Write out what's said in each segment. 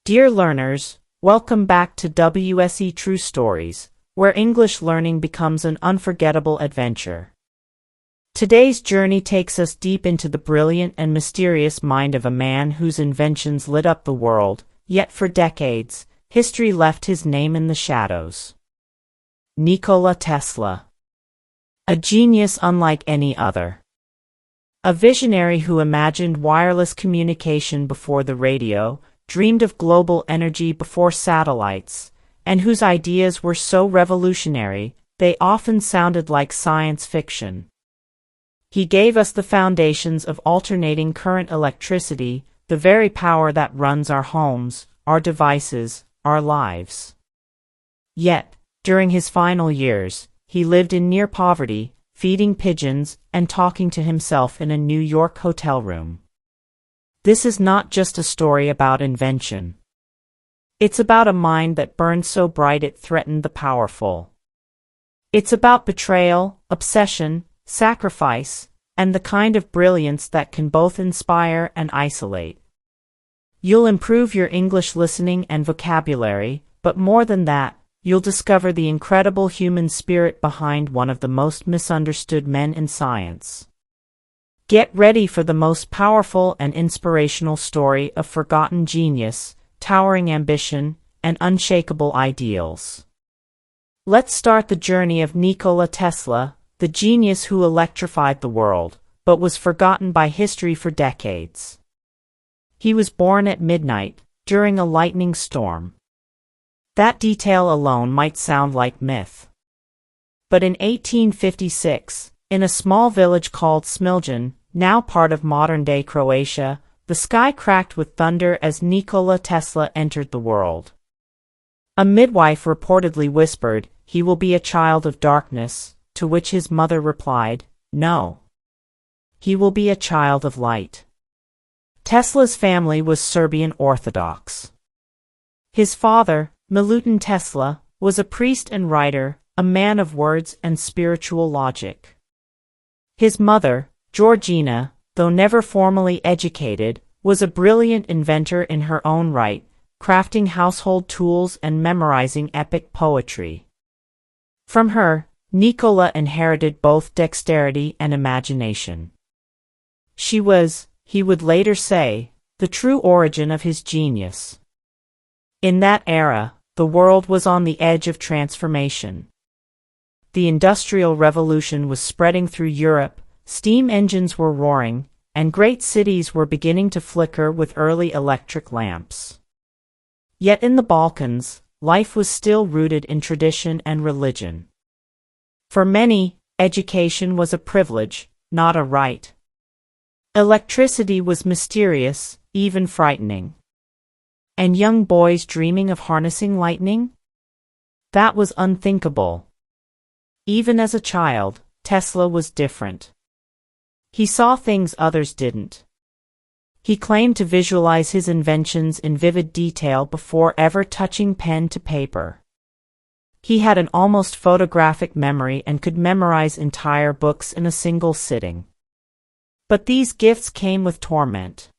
Dear learners, welcome back to WSE True Stories, where English learning becomes an unforgettable adventure. Today's journey takes us deep into the brilliant and mysterious mind of a man whose inventions lit up the world, yet for decades, history left his name in the shadows. Nikola Tesla. A genius unlike any other. A visionary who imagined wireless communication before the radio, dreamed of global energy before satellites, and whose ideas were so revolutionary, they often sounded like science fiction. He gave us the foundations of alternating current electricity, the very power that runs our homes, our devices, our lives. Yet, during his final years, he lived in near poverty, feeding pigeons and talking to himself in a New York hotel room. This is not just a story about invention. It's about a mind that burned so bright it threatened the powerful. It's about betrayal, obsession, sacrifice, and the kind of brilliance that can both inspire and isolate. You'll improve your English listening and vocabulary, but more than that, you'll discover the incredible human spirit behind one of the most misunderstood men in science. Get ready for the most powerful and inspirational story of forgotten genius, towering ambition, and unshakable ideals. Let's start the journey of Nikola Tesla, the genius who electrified the world, but was forgotten by history for decades. He was born at midnight, during a lightning storm. That detail alone might sound like myth. But in 1856, in a small village called Smiljan, now part of modern-day Croatia, the sky cracked with thunder as Nikola Tesla entered the world. A midwife reportedly whispered, "He will be a child of darkness," to which his mother replied, "No. He will be a child of light." Tesla's family was Serbian Orthodox. His father, Milutin Tesla, was a priest and writer, a man of words and spiritual logic. His mother, Georgina, though never formally educated, was a brilliant inventor in her own right, crafting household tools and memorizing epic poetry. From her, Nikola inherited both dexterity and imagination. She was, he would later say, the true origin of his genius. In that era, the world was on the edge of transformation. The Industrial Revolution was spreading through Europe, steam engines were roaring, and great cities were beginning to flicker with early electric lamps. Yet in the Balkans, life was still rooted in tradition and religion. For many, education was a privilege, not a right. Electricity was mysterious, even frightening. And young boys dreaming of harnessing lightning? That was unthinkable. Even as a child, Tesla was different. He saw things others didn't. He claimed to visualize his inventions in vivid detail before ever touching pen to paper. He had an almost photographic memory and could memorize entire books in a single sitting. But these gifts came with torment.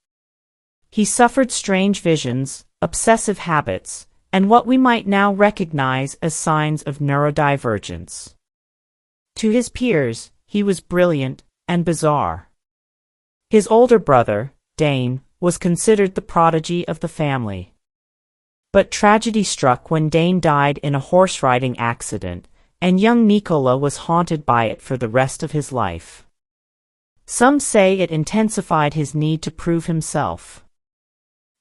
He suffered strange visions, obsessive habits, and what we might now recognize as signs of neurodivergence. To his peers, he was brilliant and bizarre. His older brother, Dane, was considered the prodigy of the family. But tragedy struck when Dane died in a horse-riding accident, and young Nikola was haunted by it for the rest of his life. Some say it intensified his need to prove himself.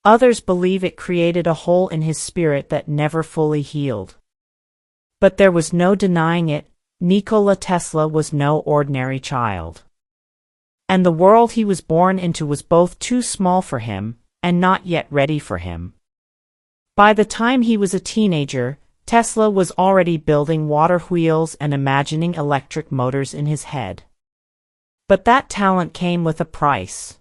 Others believe it created a hole in his spirit that never fully healed. But there was no denying it, Nikola Tesla was no ordinary child. And the world he was born into was both too small for him, and not yet ready for him. By the time he was a teenager, Tesla was already building water wheels and imagining electric motors in his head. But that talent came with a price.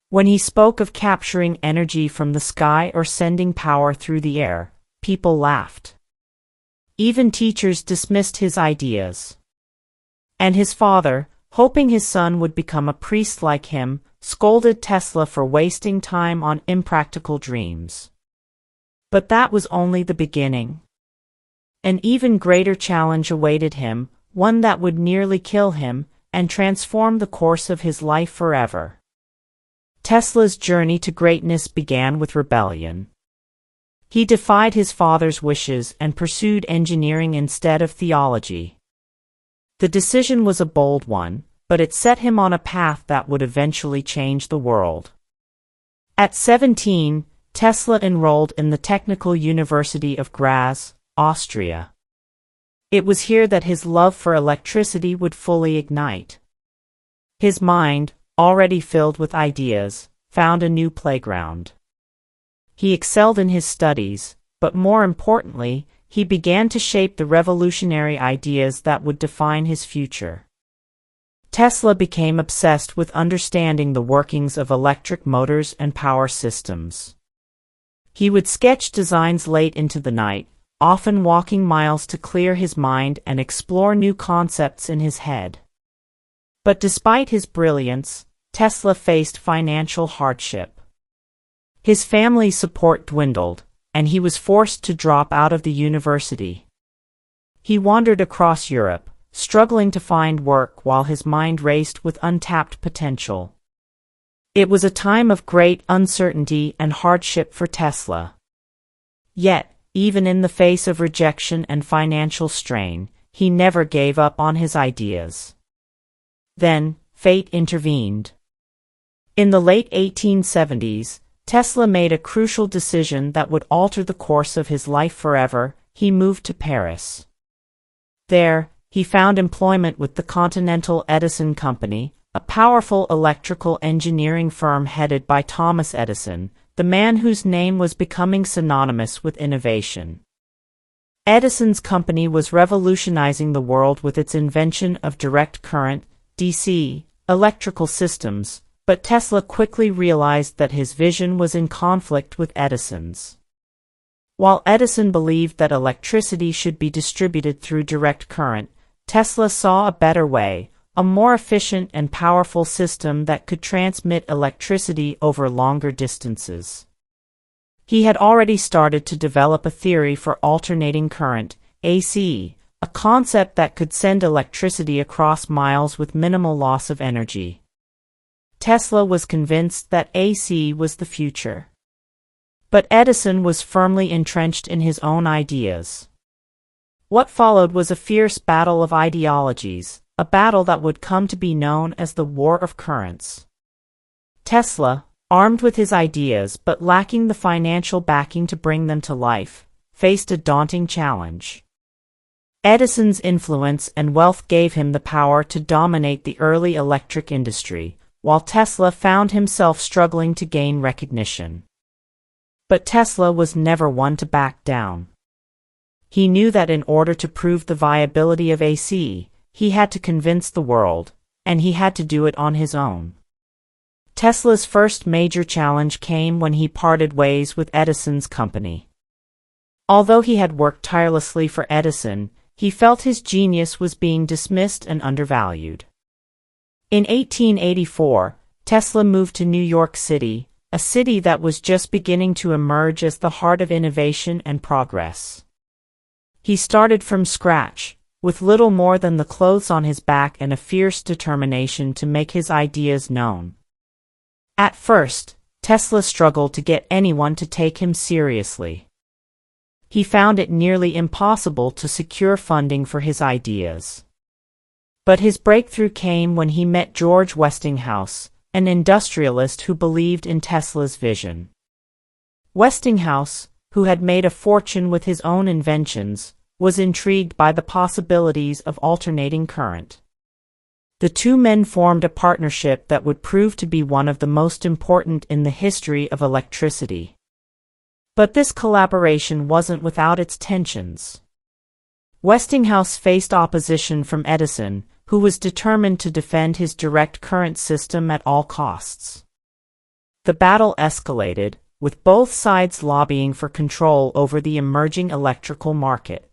When he spoke of capturing energy from the sky or sending power through the air, people laughed. Even teachers dismissed his ideas. And his father, hoping his son would become a priest like him, scolded Tesla for wasting time on impractical dreams. But that was only the beginning. An even greater challenge awaited him, one that would nearly kill him and transform the course of his life forever. Tesla's journey to greatness began with rebellion. He defied his father's wishes and pursued engineering instead of theology. The decision was a bold one, but it set him on a path that would eventually change the world. At 17, Tesla enrolled in the Technical University of Graz, Austria. It was here that his love for electricity would fully ignite. His mind, already filled with ideas, found a new playground. He excelled in his studies, but more importantly, he began to shape the revolutionary ideas that would define his future. Tesla became obsessed with understanding the workings of electric motors and power systems. He would sketch designs late into the night, often walking miles to clear his mind and explore new concepts in his head. But despite his brilliance, Tesla faced financial hardship. His family's support dwindled, and he was forced to drop out of the university. He wandered across Europe, struggling to find work while his mind raced with untapped potential. It was a time of great uncertainty and hardship for Tesla. Yet, even in the face of rejection and financial strain, he never gave up on his ideas. Then, fate intervened. In the late 1870s, Tesla made a crucial decision that would alter the course of his life forever. He moved to Paris. There, he found employment with the Continental Edison Company, a powerful electrical engineering firm headed by Thomas Edison, the man whose name was becoming synonymous with innovation. Edison's company was revolutionizing the world with its invention of direct current, DC, electrical systems, but Tesla quickly realized that his vision was in conflict with Edison's. While Edison believed that electricity should be distributed through direct current, Tesla saw a better way, a more efficient and powerful system that could transmit electricity over longer distances. He had already started to develop a theory for alternating current, AC, a concept that could send electricity across miles with minimal loss of energy. Tesla was convinced that AC was the future. But Edison was firmly entrenched in his own ideas. What followed was a fierce battle of ideologies, a battle that would come to be known as the War of Currents. Tesla, armed with his ideas but lacking the financial backing to bring them to life, faced a daunting challenge. Edison's influence and wealth gave him the power to dominate the early electric industry, while Tesla found himself struggling to gain recognition. But Tesla was never one to back down. He knew that in order to prove the viability of AC, he had to convince the world, and he had to do it on his own. Tesla's first major challenge came when he parted ways with Edison's company. Although he had worked tirelessly for Edison, he felt his genius was being dismissed and undervalued. In 1884, Tesla moved to New York City, a city that was just beginning to emerge as the heart of innovation and progress. He started from scratch, with little more than the clothes on his back and a fierce determination to make his ideas known. At first, Tesla struggled to get anyone to take him seriously. He found it nearly impossible to secure funding for his ideas. But his breakthrough came when he met George Westinghouse, an industrialist who believed in Tesla's vision. Westinghouse, who had made a fortune with his own inventions, was intrigued by the possibilities of alternating current. The two men formed a partnership that would prove to be one of the most important in the history of electricity. But this collaboration wasn't without its tensions. Westinghouse faced opposition from Edison, who was determined to defend his direct current system at all costs. The battle escalated, with both sides lobbying for control over the emerging electrical market.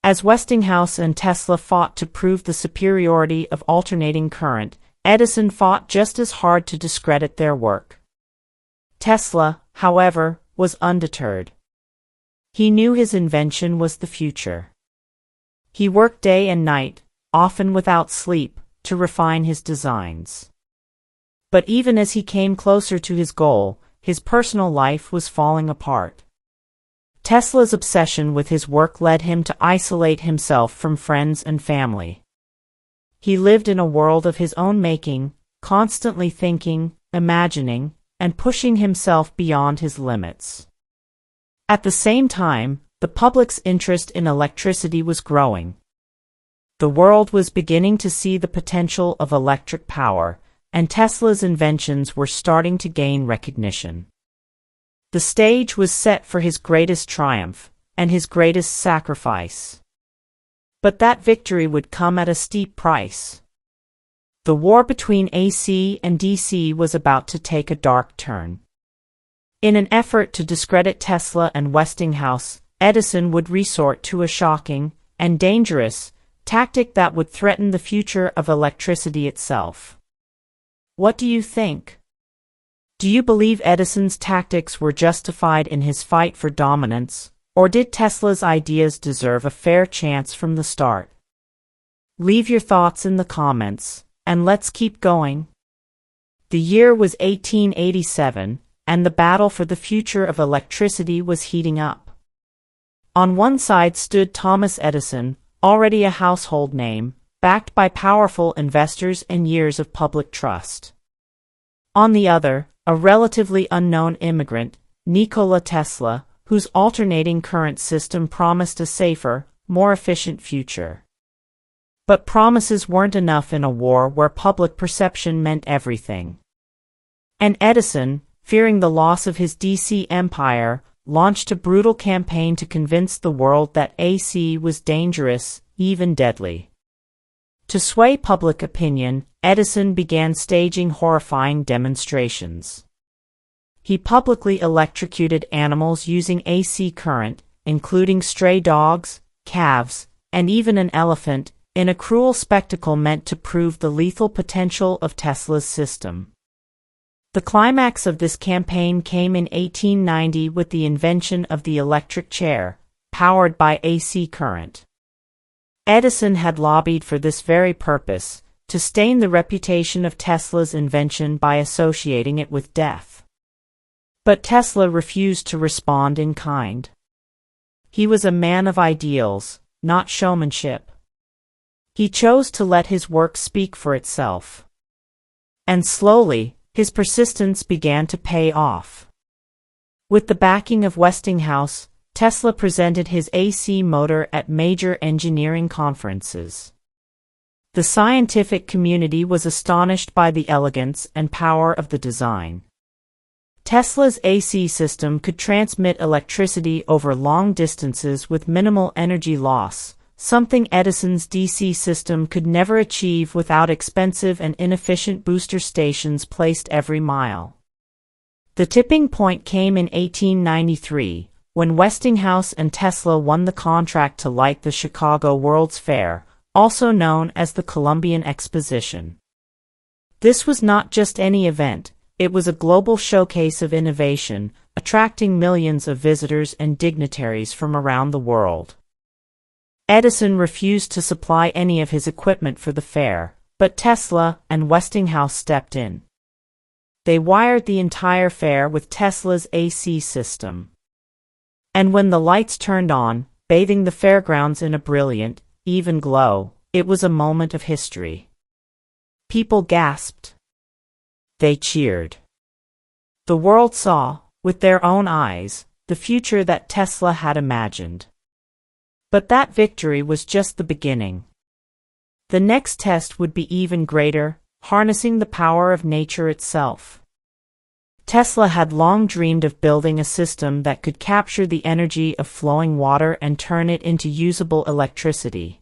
As Westinghouse and Tesla fought to prove the superiority of alternating current, Edison fought just as hard to discredit their work. Tesla, however, was undeterred. He knew his invention was the future. He worked day and night, often without sleep, to refine his designs. But even as he came closer to his goal, his personal life was falling apart. Tesla's obsession with his work led him to isolate himself from friends and family. He lived in a world of his own making, constantly thinking, imagining, and pushing himself beyond his limits. At the same time, the public's interest in electricity was growing. The world was beginning to see the potential of electric power, and Tesla's inventions were starting to gain recognition. The stage was set for his greatest triumph, and his greatest sacrifice. But that victory would come at a steep price. The war between AC and DC was about to take a dark turn. In an effort to discredit Tesla and Westinghouse, Edison would resort to a shocking and dangerous tactic that would threaten the future of electricity itself. What do you think? Do you believe Edison's tactics were justified in his fight for dominance, or did Tesla's ideas deserve a fair chance from the start? Leave your thoughts in the comments, and let's keep going. The year was 1887, and the battle for the future of electricity was heating up. On one side stood Thomas Edison, already a household name, backed by powerful investors and years of public trust. On the other, a relatively unknown immigrant, Nikola Tesla, whose alternating current system promised a safer, more efficient future. But promises weren't enough in a war where public perception meant everything. And Edison, fearing the loss of his DC empire, launched a brutal campaign to convince the world that AC was dangerous, even deadly. To sway public opinion, Edison began staging horrifying demonstrations. He publicly electrocuted animals using AC current, including stray dogs, calves, and even an elephant, in a cruel spectacle meant to prove the lethal potential of Tesla's system. The climax of this campaign came in 1890 with the invention of the electric chair, powered by AC current. Edison had lobbied for this very purpose, to stain the reputation of Tesla's invention by associating it with death. But Tesla refused to respond in kind. He was a man of ideals, not showmanship. He chose to let his work speak for itself. And slowly, his persistence began to pay off. With the backing of Westinghouse, Tesla presented his AC motor at major engineering conferences. The scientific community was astonished by the elegance and power of the design. Tesla's AC system could transmit electricity over long distances with minimal energy loss, something Edison's DC system could never achieve without expensive and inefficient booster stations placed every mile. The tipping point came in 1893, when Westinghouse and Tesla won the contract to light the Chicago World's Fair, also known as the Columbian Exposition. This was not just any event, it was a global showcase of innovation, attracting millions of visitors and dignitaries from around the world. Edison refused to supply any of his equipment for the fair, but Tesla and Westinghouse stepped in. They wired the entire fair with Tesla's AC system. And when the lights turned on, bathing the fairgrounds in a brilliant, even glow, it was a moment of history. People gasped. They cheered. The world saw, with their own eyes, the future that Tesla had imagined. But that victory was just the beginning. The next test would be even greater, harnessing the power of nature itself. Tesla had long dreamed of building a system that could capture the energy of flowing water and turn it into usable electricity.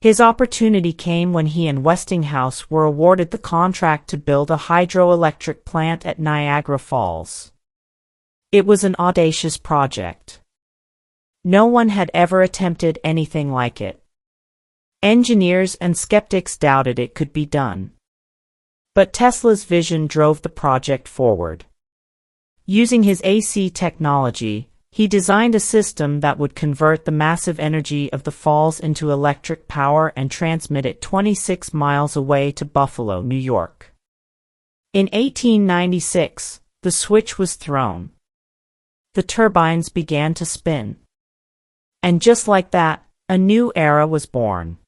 His opportunity came when he and Westinghouse were awarded the contract to build a hydroelectric plant at Niagara Falls. It was an audacious project. No one had ever attempted anything like it. Engineers and skeptics doubted it could be done. But Tesla's vision drove the project forward. Using his AC technology, He designed a system that would convert the massive energy of the falls into electric power and transmit it 26 miles away to Buffalo, New York. In 1896, the switch was thrown. The turbines began to spin. And just like that, a new era was born.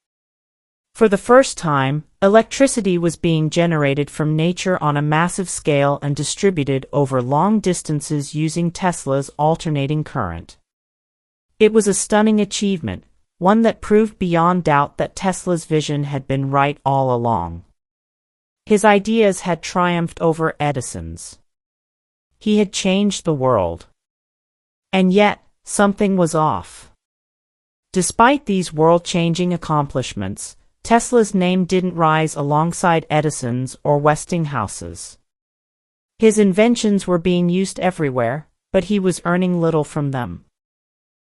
For the first time, electricity was being generated from nature on a massive scale and distributed over long distances using Tesla's alternating current. It was a stunning achievement, one that proved beyond doubt that Tesla's vision had been right all along. His ideas had triumphed over Edison's. He had changed the world. And yet, something was off. Despite these world-changing accomplishments, Tesla's name didn't rise alongside Edison's or Westinghouse's. His inventions were being used everywhere, but he was earning little from them.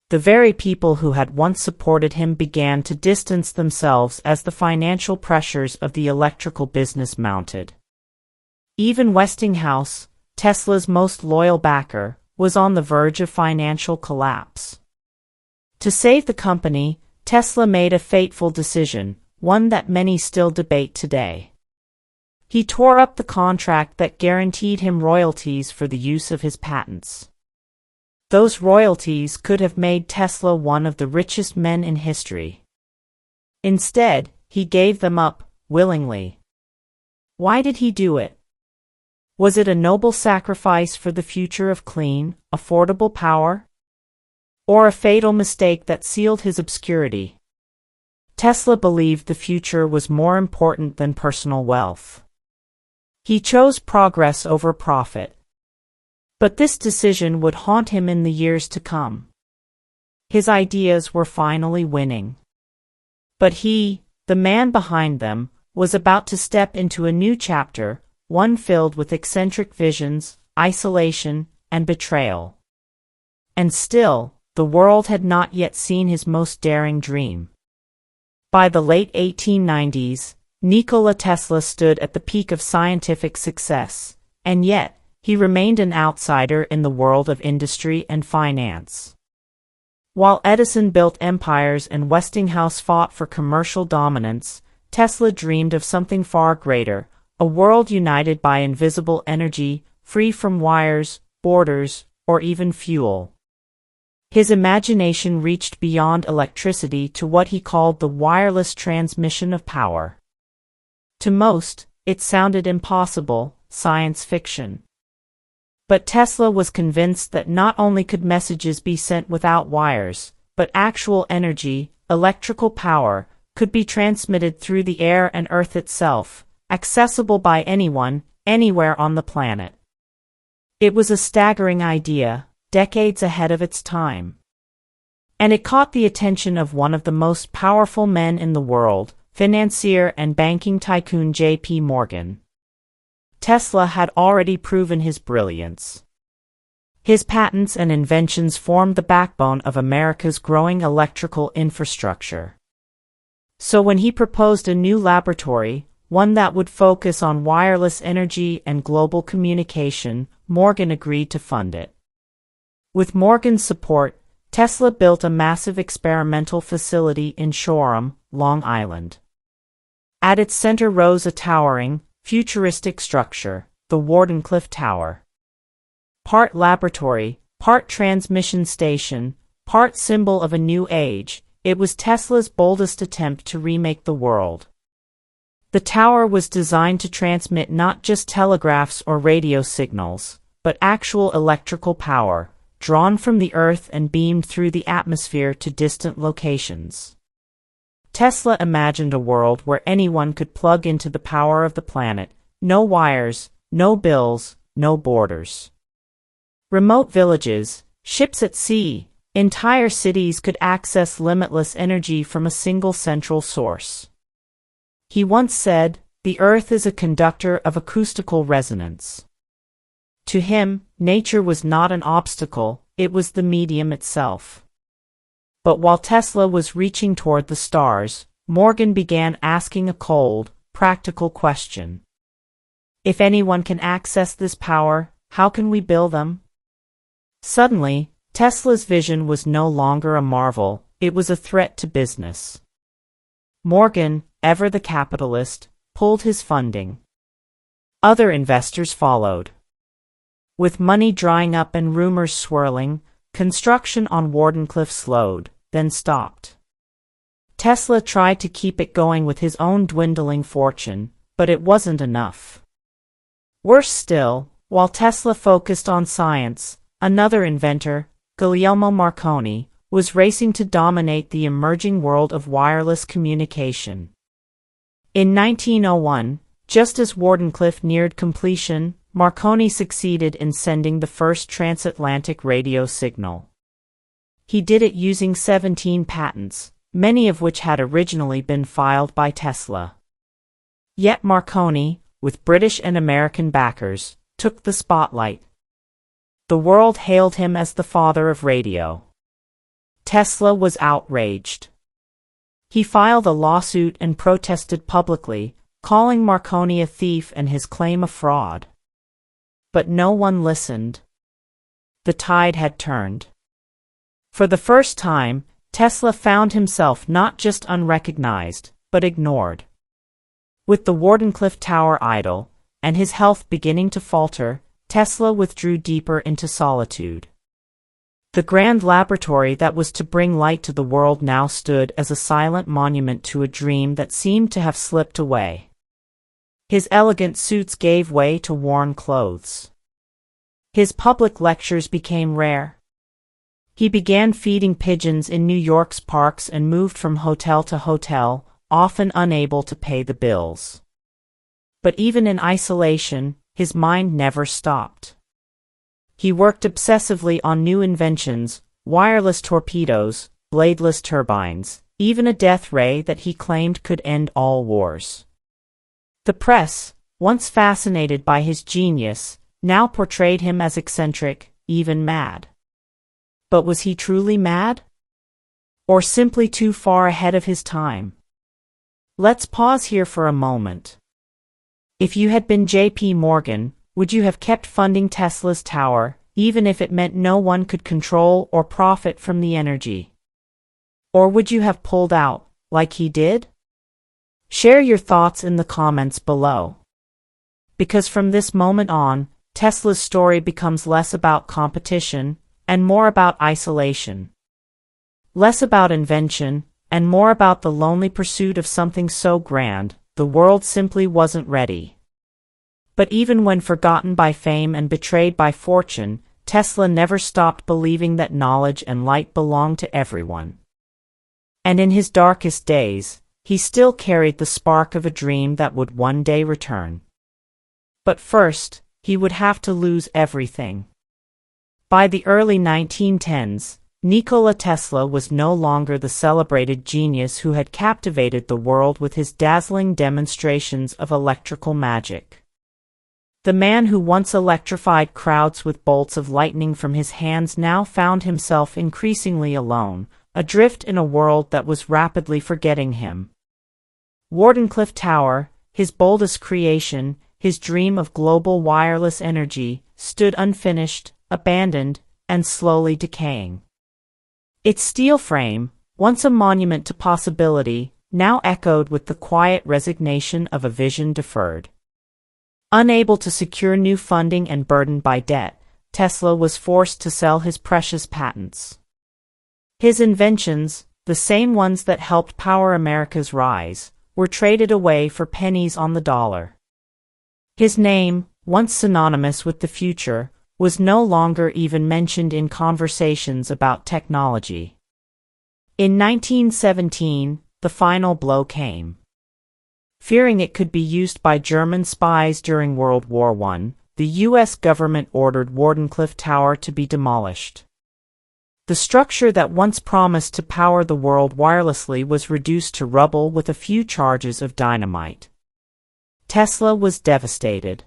The very people who had once supported him began to distance themselves as the financial pressures of the electrical business mounted. Even Westinghouse, Tesla's most loyal backer, was on the verge of financial collapse. To save the company, Tesla made a fateful decision, one that many still debate today. He tore up the contract that guaranteed him royalties for the use of his patents. Those royalties could have made Tesla one of the richest men in history. Instead, he gave them up, willingly. Why did he do it? Was it a noble sacrifice for the future of clean, affordable power? Or a fatal mistake that sealed his obscurity? Tesla believed the future was more important than personal wealth. He chose progress over profit. But this decision would haunt him in the years to come. His ideas were finally winning. But he, the man behind them, was about to step into a new chapter, one filled with eccentric visions, isolation, and betrayal. And still, the world had not yet seen his most daring dream. By the late 1890s, Nikola Tesla stood at the peak of scientific success, and yet, he remained an outsider in the world of industry and finance. While Edison built empires and Westinghouse fought for commercial dominance, Tesla dreamed of something far greater, a world united by invisible energy, free from wires, borders, or even fuel. His imagination reached beyond electricity to what he called the wireless transmission of power. To most, it sounded impossible, science fiction. But Tesla was convinced that not only could messages be sent without wires, but actual energy, electrical power, could be transmitted through the air and Earth itself, accessible by anyone, anywhere on the planet. It was a staggering idea, decades ahead of its time. And it caught the attention of one of the most powerful men in the world, financier and banking tycoon J.P. Morgan. Tesla had already proven his brilliance. His patents and inventions formed the backbone of America's growing electrical infrastructure. So when he proposed a new laboratory, one that would focus on wireless energy and global communication, Morgan agreed to fund it. With Morgan's support, Tesla built a massive experimental facility in Shoreham, Long Island. At its center rose a towering, futuristic structure, the Wardenclyffe Tower. Part laboratory, part transmission station, part symbol of a new age, it was Tesla's boldest attempt to remake the world. The tower was designed to transmit not just telegraphs or radio signals, but actual electrical power, drawn from the Earth and beamed through the atmosphere to distant locations. Tesla imagined a world where anyone could plug into the power of the planet, no wires, no bills, no borders. Remote villages, ships at sea, entire cities could access limitless energy from a single central source. He once said, "The Earth is a conductor of acoustical resonance." To him, nature was not an obstacle, it was the medium itself. But while Tesla was reaching toward the stars, Morgan began asking a cold, practical question. If anyone can access this power, how can we build them? Suddenly, Tesla's vision was no longer a marvel, it was a threat to business. Morgan, ever the capitalist, pulled his funding. Other investors followed. With money drying up and rumors swirling, construction on Wardenclyffe slowed, then stopped. Tesla tried to keep it going with his own dwindling fortune, but it wasn't enough. Worse still, while Tesla focused on science, another inventor, Guglielmo Marconi, was racing to dominate the emerging world of wireless communication. In 1901, just as Wardenclyffe neared completion, Marconi succeeded in sending the first transatlantic radio signal. He did it using 17 patents, many of which had originally been filed by Tesla. Yet Marconi, with British and American backers, took the spotlight. The world hailed him as the father of radio. Tesla was outraged. He filed a lawsuit and protested publicly, calling Marconi a thief and his claim a fraud. But no one listened. The tide had turned. For the first time, Tesla found himself not just unrecognized, but ignored. With the Wardenclyffe Tower idle, and his health beginning to falter, Tesla withdrew deeper into solitude. The grand laboratory that was to bring light to the world now stood as a silent monument to a dream that seemed to have slipped away. His elegant suits gave way to worn clothes. His public lectures became rare. He began feeding pigeons in New York's parks and moved from hotel to hotel, often unable to pay the bills. But even in isolation, his mind never stopped. He worked obsessively on new inventions, wireless torpedoes, bladeless turbines, even a death ray that he claimed could end all wars. The press, once fascinated by his genius, now portrayed him as eccentric, even mad. But was he truly mad? Or simply too far ahead of his time? Let's pause here for a moment. If you had been J.P. Morgan, would you have kept funding Tesla's tower, even if it meant no one could control or profit from the energy? Or would you have pulled out, like he did? Share your thoughts in the comments below. Because from this moment on, Tesla's story becomes less about competition, and more about isolation. Less about invention, and more about the lonely pursuit of something so grand, the world simply wasn't ready. But even when forgotten by fame and betrayed by fortune, Tesla never stopped believing that knowledge and light belonged to everyone. And in his darkest days, he still carried the spark of a dream that would one day return. But first, he would have to lose everything. By the early 1910s, Nikola Tesla was no longer the celebrated genius who had captivated the world with his dazzling demonstrations of electrical magic. The man who once electrified crowds with bolts of lightning from his hands now found himself increasingly alone, adrift in a world that was rapidly forgetting him. Wardenclyffe Tower, his boldest creation, his dream of global wireless energy, stood unfinished, abandoned, and slowly decaying. Its steel frame, once a monument to possibility, now echoed with the quiet resignation of a vision deferred. Unable to secure new funding and burdened by debt, Tesla was forced to sell his precious patents. His inventions, the same ones that helped power America's rise, were traded away for pennies on the dollar. His name, once synonymous with the future, was no longer even mentioned in conversations about technology. In 1917, the final blow came. Fearing it could be used by German spies during World War I, the U.S. government ordered Wardenclyffe Tower to be demolished. The structure that once promised to power the world wirelessly was reduced to rubble with a few charges of dynamite. Tesla was devastated.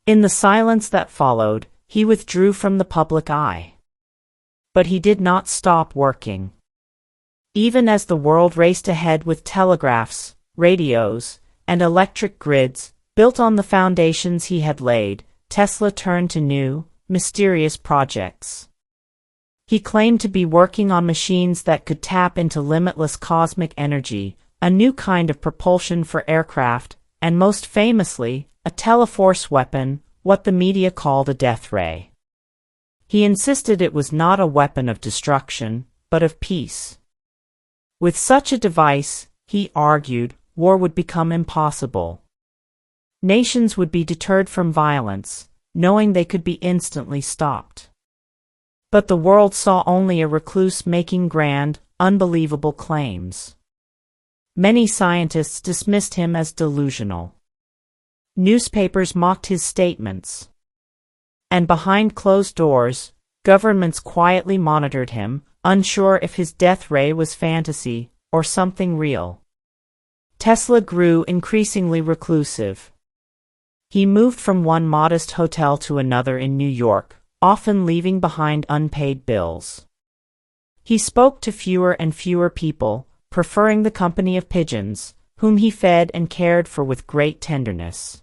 In the silence that followed, he withdrew from the public eye. But he did not stop working. Even as the world raced ahead with telegraphs, radios, and electric grids, built on the foundations he had laid, Tesla turned to new, mysterious projects. He claimed to be working on machines that could tap into limitless cosmic energy, a new kind of propulsion for aircraft, and most famously, a teleforce weapon, what the media called a death ray. He insisted it was not a weapon of destruction, but of peace. With such a device, he argued, war would become impossible. Nations would be deterred from violence, knowing they could be instantly stopped. But the world saw only a recluse making grand, unbelievable claims. Many scientists dismissed him as delusional. Newspapers mocked his statements. And behind closed doors, governments quietly monitored him, unsure if his death ray was fantasy or something real. Tesla grew increasingly reclusive. He moved from one modest hotel to another in New York, often leaving behind unpaid bills. He spoke to fewer and fewer people, preferring the company of pigeons, whom he fed and cared for with great tenderness.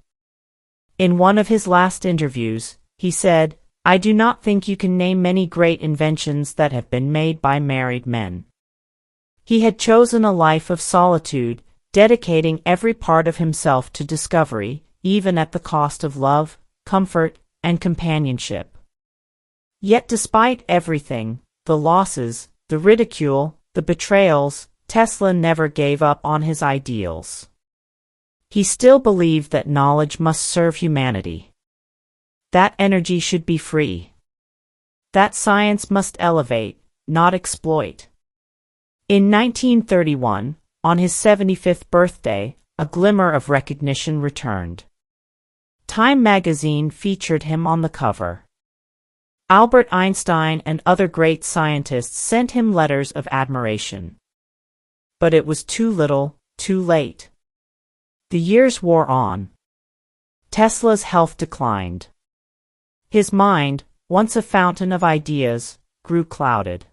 In one of his last interviews, he said, "I do not think you can name many great inventions that have been made by married men." He had chosen a life of solitude, dedicating every part of himself to discovery, even at the cost of love, comfort, and companionship. Yet despite everything, the losses, the ridicule, the betrayals, Tesla never gave up on his ideals. He still believed that knowledge must serve humanity. That energy should be free. That science must elevate, not exploit. In 1931, on his 75th birthday, a glimmer of recognition returned. Time magazine featured him on the cover. Albert Einstein and other great scientists sent him letters of admiration. But it was too little, too late. The years wore on. Tesla's health declined. His mind, once a fountain of ideas, grew clouded.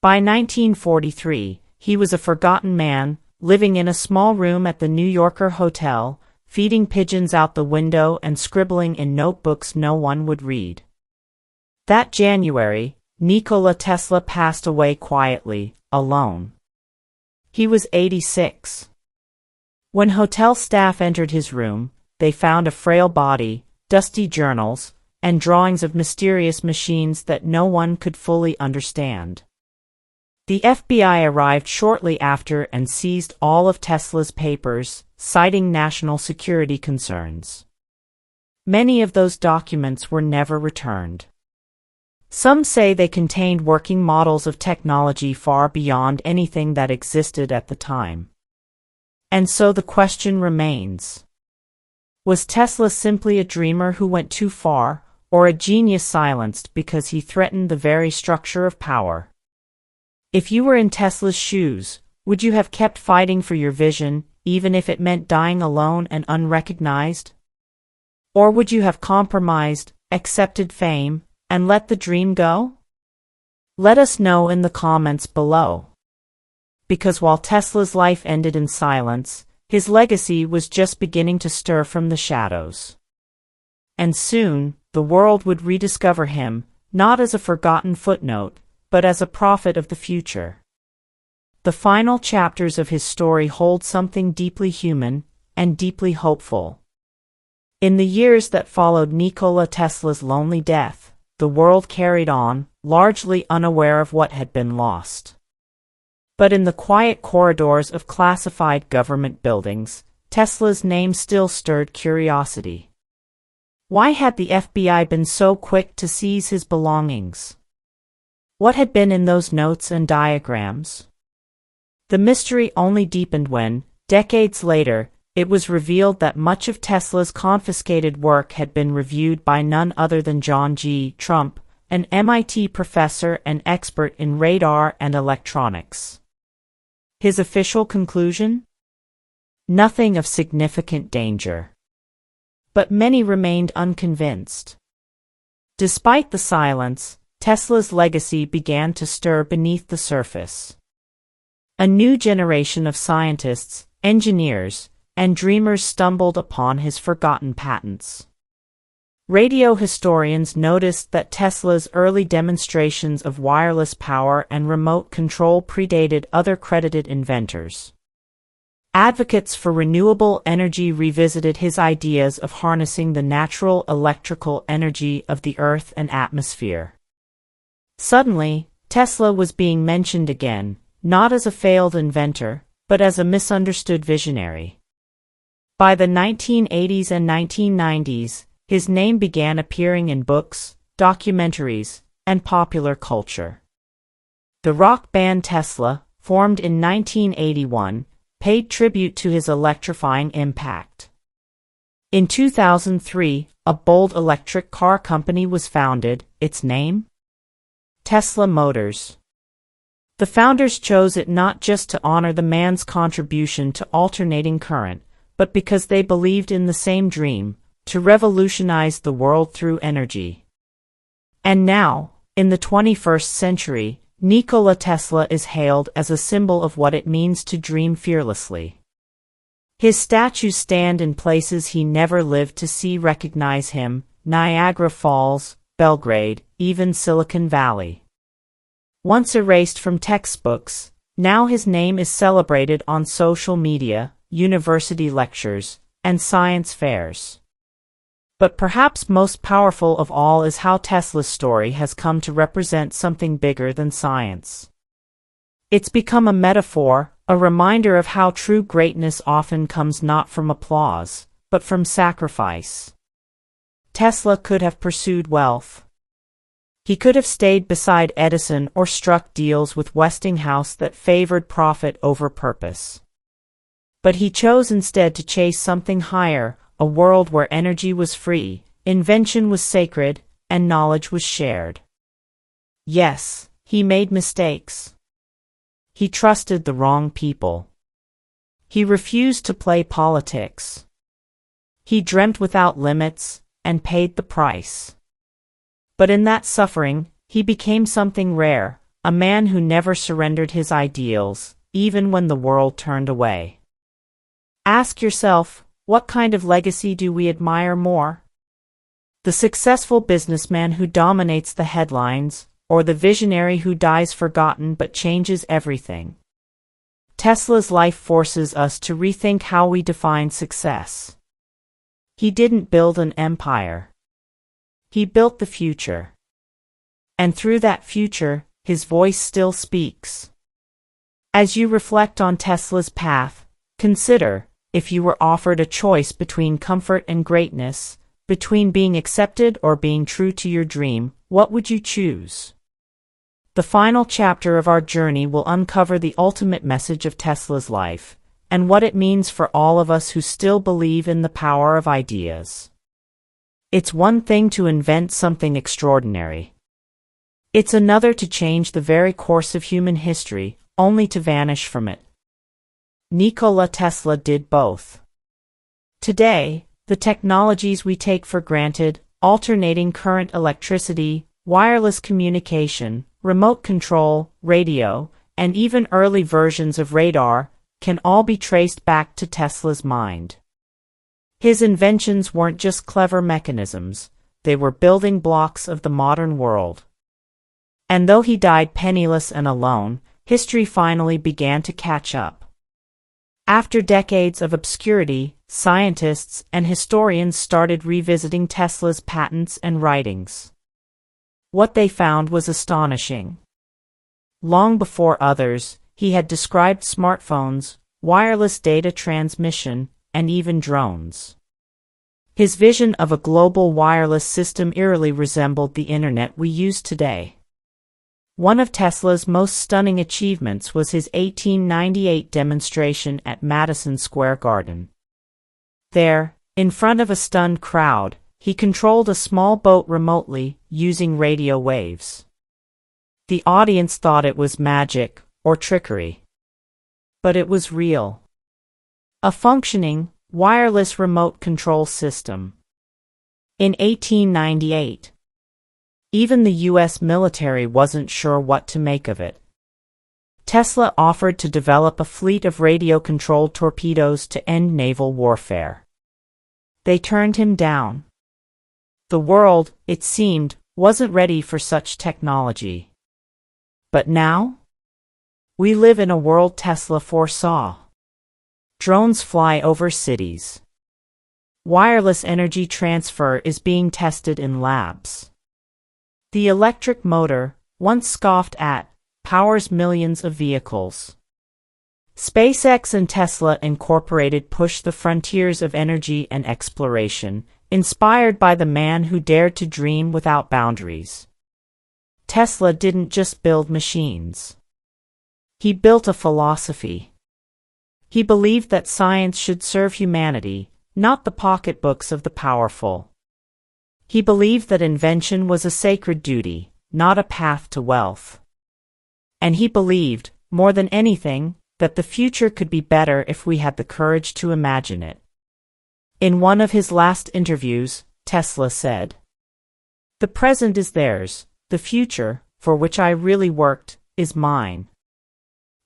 By 1943, he was a forgotten man, living in a small room at the New Yorker hotel, feeding pigeons out the window and scribbling in notebooks no one would read. That January, Nikola Tesla passed away quietly, alone. He was 86. When hotel staff entered his room, they found a frail body, dusty journals, and drawings of mysterious machines that no one could fully understand. The FBI arrived shortly after and seized all of Tesla's papers, citing national security concerns. Many of those documents were never returned. Some say they contained working models of technology far beyond anything that existed at the time. And so the question remains. Was Tesla simply a dreamer who went too far, or a genius silenced because he threatened the very structure of power? If you were in Tesla's shoes, would you have kept fighting for your vision, even if it meant dying alone and unrecognized? Or would you have compromised, accepted fame, and let the dream go? Let us know in the comments below. Because while Tesla's life ended in silence, his legacy was just beginning to stir from the shadows. And soon, the world would rediscover him, not as a forgotten footnote, but as a prophet of the future. The final chapters of his story hold something deeply human and deeply hopeful. In the years that followed Nikola Tesla's lonely death, the world carried on, largely unaware of what had been lost. But in the quiet corridors of classified government buildings, Tesla's name still stirred curiosity. Why had the FBI been so quick to seize his belongings? What had been in those notes and diagrams? The mystery only deepened when, decades later, it was revealed that much of Tesla's confiscated work had been reviewed by none other than John G. Trump, an MIT professor and expert in radar and electronics. His official conclusion? Nothing of significant danger. But many remained unconvinced. Despite the silence, Tesla's legacy began to stir beneath the surface. A new generation of scientists, engineers, and dreamers stumbled upon his forgotten patents. Radio historians noticed that Tesla's early demonstrations of wireless power and remote control predated other credited inventors. Advocates for renewable energy revisited his ideas of harnessing the natural electrical energy of the Earth and atmosphere. Suddenly, Tesla was being mentioned again, not as a failed inventor, but as a misunderstood visionary. By the 1980s and 1990s, his name began appearing in books, documentaries, and popular culture. The rock band Tesla, formed in 1981, paid tribute to his electrifying impact. In 2003, a bold electric car company was founded, its name? Tesla Motors. The founders chose it not just to honor the man's contribution to alternating current, but because they believed in the same dream, to revolutionize the world through energy. And now, in the 21st century, Nikola Tesla is hailed as a symbol of what it means to dream fearlessly. His statues stand in places he never lived to see recognize him: Niagara Falls, Belgrade, even Silicon Valley. Once erased from textbooks, now his name is celebrated on social media, university lectures, and science fairs. But perhaps most powerful of all is how Tesla's story has come to represent something bigger than science. It's become a metaphor, a reminder of how true greatness often comes not from applause, but from sacrifice. Tesla could have pursued wealth. He could have stayed beside Edison or struck deals with Westinghouse that favored profit over purpose. But he chose instead to chase something higher, a world where energy was free, invention was sacred, and knowledge was shared. Yes, he made mistakes. He trusted the wrong people. He refused to play politics. He dreamt without limits, and paid the price. But in that suffering, he became something rare, a man who never surrendered his ideals, even when the world turned away. Ask yourself, what kind of legacy do we admire more? The successful businessman who dominates the headlines, or the visionary who dies forgotten but changes everything? Tesla's life forces us to rethink how we define success. He didn't build an empire. He built the future. And through that future, his voice still speaks. As you reflect on Tesla's path, consider, if you were offered a choice between comfort and greatness, between being accepted or being true to your dream, what would you choose? The final chapter of our journey will uncover the ultimate message of Tesla's life, and what it means for all of us who still believe in the power of ideas. It's one thing to invent something extraordinary. It's another to change the very course of human history, only to vanish from it. Nikola Tesla did both. Today, the technologies we take for granted, alternating current electricity, wireless communication, remote control, radio, and even early versions of radar, can all be traced back to Tesla's mind. His inventions weren't just clever mechanisms, they were building blocks of the modern world. And though he died penniless and alone, history finally began to catch up. After decades of obscurity, scientists and historians started revisiting Tesla's patents and writings. What they found was astonishing. Long before others, he had described smartphones, wireless data transmission, and even drones. His vision of a global wireless system eerily resembled the internet we use today. One of Tesla's most stunning achievements was his 1898 demonstration at Madison Square Garden. There, in front of a stunned crowd, he controlled a small boat remotely, using radio waves. The audience thought it was magic, or trickery. But it was real. A functioning, wireless remote control system. In 1898, even the U.S. military wasn't sure what to make of it. Tesla offered to develop a fleet of radio-controlled torpedoes to end naval warfare. They turned him down. The world, it seemed, wasn't ready for such technology. But now? We live in a world Tesla foresaw. Drones fly over cities. Wireless energy transfer is being tested in labs. The electric motor, once scoffed at, powers millions of vehicles. SpaceX and Tesla Incorporated push the frontiers of energy and exploration, inspired by the man who dared to dream without boundaries. Tesla didn't just build machines. He built a philosophy. He believed that science should serve humanity, not the pocketbooks of the powerful. He believed that invention was a sacred duty, not a path to wealth. And he believed, more than anything, that the future could be better if we had the courage to imagine it. In one of his last interviews, Tesla said, "The present is theirs, the future, for which I really worked, is mine."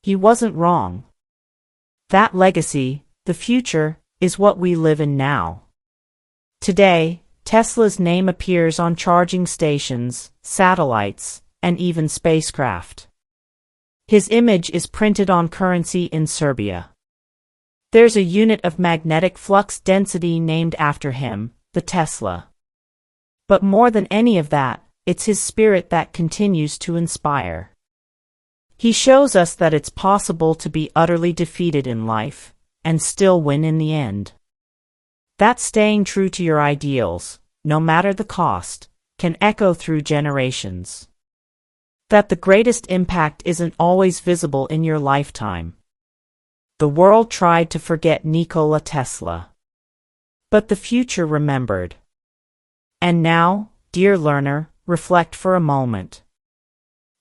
He wasn't wrong. That legacy, the future, is what we live in now. Today, Tesla's name appears on charging stations, satellites, and even spacecraft. His image is printed on currency in Serbia. There's a unit of magnetic flux density named after him, the Tesla. But more than any of that, it's his spirit that continues to inspire. He shows us that it's possible to be utterly defeated in life, and still win in the end. That staying true to your ideals, no matter the cost, can echo through generations. That the greatest impact isn't always visible in your lifetime. The world tried to forget Nikola Tesla. But the future remembered. And now, dear learner, reflect for a moment.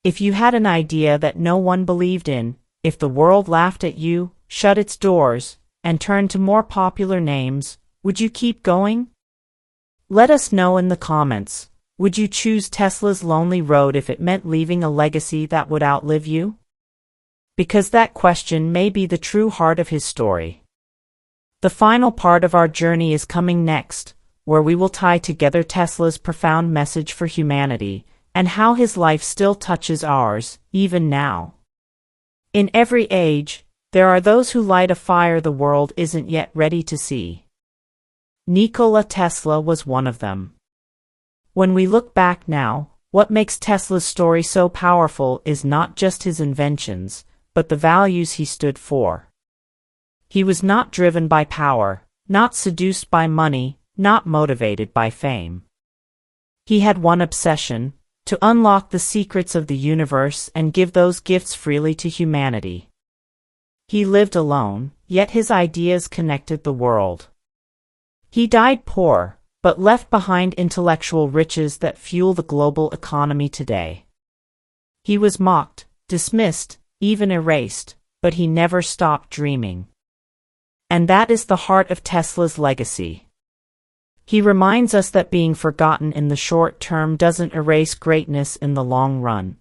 If you had an idea that no one believed in, if the world laughed at you, shut its doors, and turned to more popular names, would you keep going? Let us know in the comments. Would you choose Tesla's lonely road if it meant leaving a legacy that would outlive you? Because that question may be the true heart of his story. The final part of our journey is coming next, where we will tie together Tesla's profound message for humanity, and how his life still touches ours, even now. In every age, there are those who light a fire the world isn't yet ready to see. Nikola Tesla was one of them. When we look back now, what makes Tesla's story so powerful is not just his inventions, but the values he stood for. He was not driven by power, not seduced by money, not motivated by fame. He had one obsession: to unlock the secrets of the universe and give those gifts freely to humanity. He lived alone, yet his ideas connected the world. He died poor, but left behind intellectual riches that fuel the global economy today. He was mocked, dismissed, even erased, but he never stopped dreaming. And that is the heart of Tesla's legacy. He reminds us that being forgotten in the short term doesn't erase greatness in the long run.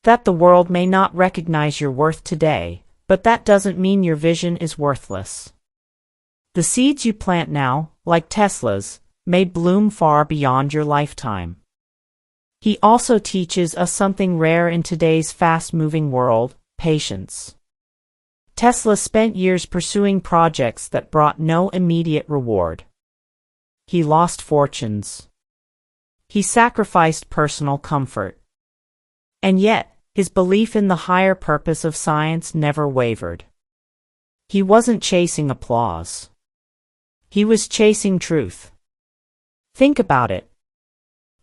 That the world may not recognize your worth today, but that doesn't mean your vision is worthless. The seeds you plant now, like Tesla's, may bloom far beyond your lifetime. He also teaches us something rare in today's fast-moving world: patience. Tesla spent years pursuing projects that brought no immediate reward. He lost fortunes. He sacrificed personal comfort. And yet, his belief in the higher purpose of science never wavered. He wasn't chasing applause. He was chasing truth. Think about it.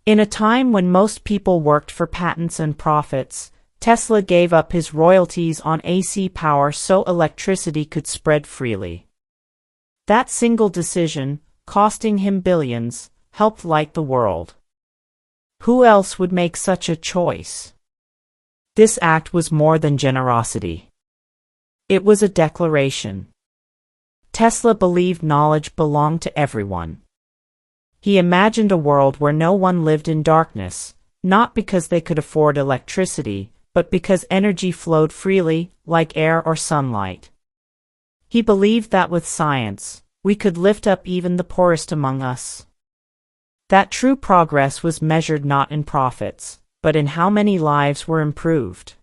In a time when most people worked for patents and profits, Tesla gave up his royalties on AC power so electricity could spread freely. That single decision, costing him billions, helped light the world. Who else would make such a choice? This act was more than generosity. It was a declaration. Tesla believed knowledge belonged to everyone. He imagined a world where no one lived in darkness, not because they could afford electricity, but because energy flowed freely, like air or sunlight. He believed that with science, we could lift up even the poorest among us. that true progress was measured not in profits, but in how many lives were improved.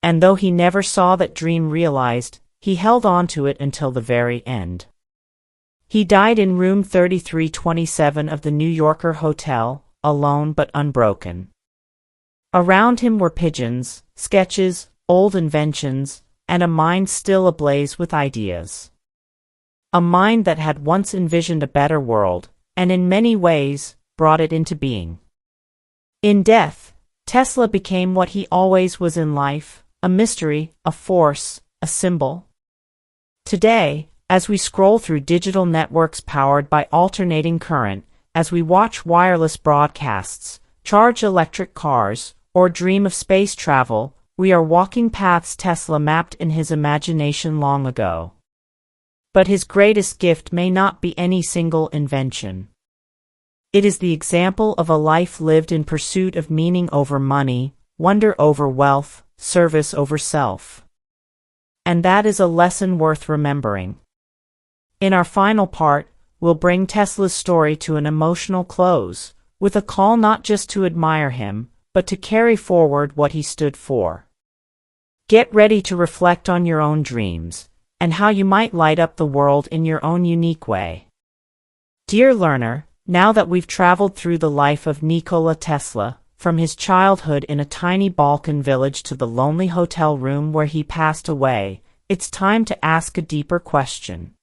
And though he never saw that dream realized, he held on to it until the very end. He died in room 3327 of the New Yorker Hotel, alone but unbroken. Around him were pigeons, sketches, old inventions, and a mind still ablaze with ideas. A mind that had once envisioned a better world, and in many ways, brought it into being. In death, Tesla became what he always was in life, a mystery, a force, a symbol. Today, as we scroll through digital networks powered by alternating current, as we watch wireless broadcasts, charge electric cars, or dream of space travel, we are walking paths Tesla mapped in his imagination long ago. But his greatest gift may not be any single invention. It is the example of a life lived in pursuit of meaning over money, wonder over wealth, service over self. And that is a lesson worth remembering. In our final part, we'll bring Tesla's story to an emotional close, with a call not just to admire him, but to carry forward what he stood for. Get ready to reflect on your own dreams, and how you might light up the world in your own unique way. Dear learner, now that we've traveled through the life of Nikola Tesla, from his childhood in a tiny Balkan village to the lonely hotel room where he passed away, it's time to ask a deeper question.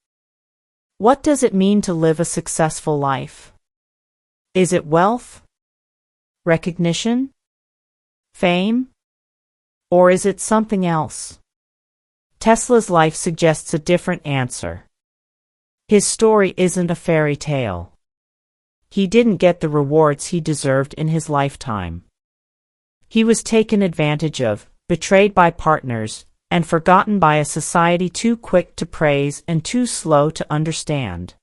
What does it mean to live a successful life? Is it wealth? Recognition? Fame? Or is it something else? Tesla's life suggests a different answer. His story isn't a fairy tale. He didn't get the rewards he deserved in his lifetime. He was taken advantage of, betrayed by partners, and forgotten by a society too quick to praise and too slow to understand.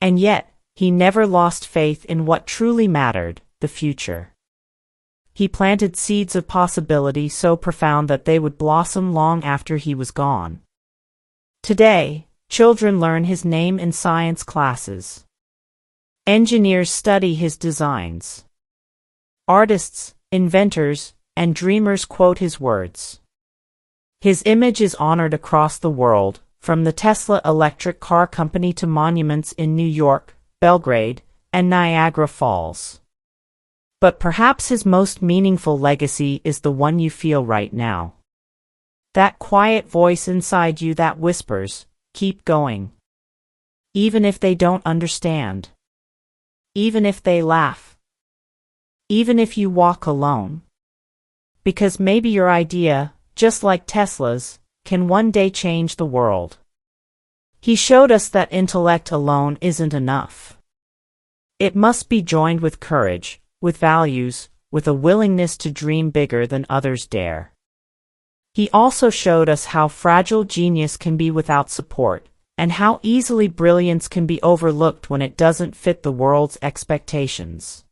And yet, he never lost faith in what truly mattered, the future. He planted seeds of possibility so profound that they would blossom long after he was gone. Today, children learn his name in science classes. Engineers study his designs. Artists, inventors, and dreamers quote his words. His image is honored across the world, from the Tesla Electric Car Company to monuments in New York, Belgrade, and Niagara Falls. But perhaps his most meaningful legacy is the one you feel right now. That quiet voice inside you that whispers, keep going. Even if they don't understand. Even if they laugh. Even if you walk alone. Because maybe your idea, just like Tesla's, can one day change the world. He showed us that intellect alone isn't enough. It must be joined with courage, with values, with a willingness to dream bigger than others dare. He also showed us how fragile genius can be without support, and how easily brilliance can be overlooked when it doesn't fit the world's expectations.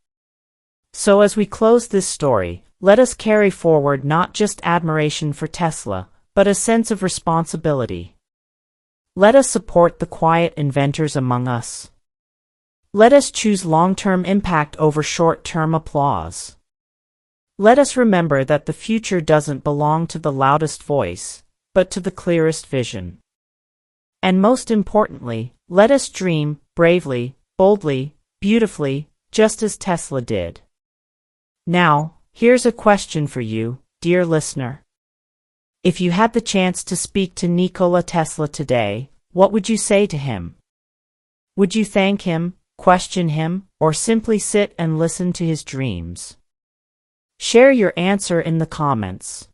So as we close this story, let us carry forward not just admiration for Tesla, but a sense of responsibility. Let us support the quiet inventors among us. Let us choose long-term impact over short-term applause. Let us remember that the future doesn't belong to the loudest voice, but to the clearest vision. And most importantly, let us dream, bravely, boldly, beautifully, just as Tesla did. Now, here's a question for you, dear listener. If you had the chance to speak to Nikola Tesla today, what would you say to him? Would you thank him, question him, or simply sit and listen to his dreams? Share your answer in the comments.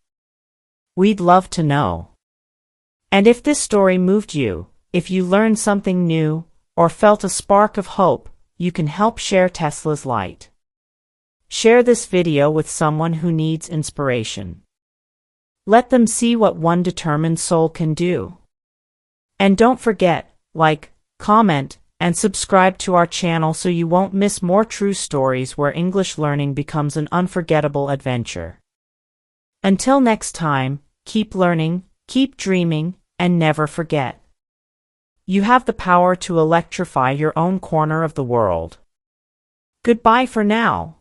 We'd love to know. And if this story moved you, if you learned something new, or felt a spark of hope, you can help share Tesla's light. Share this video with someone who needs inspiration. Let them see what one determined soul can do. And don't forget, like, comment, and subscribe to our channel so you won't miss more true stories where English learning becomes an unforgettable adventure. Until next time, keep learning, keep dreaming, and never forget. You have the power to electrify your own corner of the world. Goodbye for now.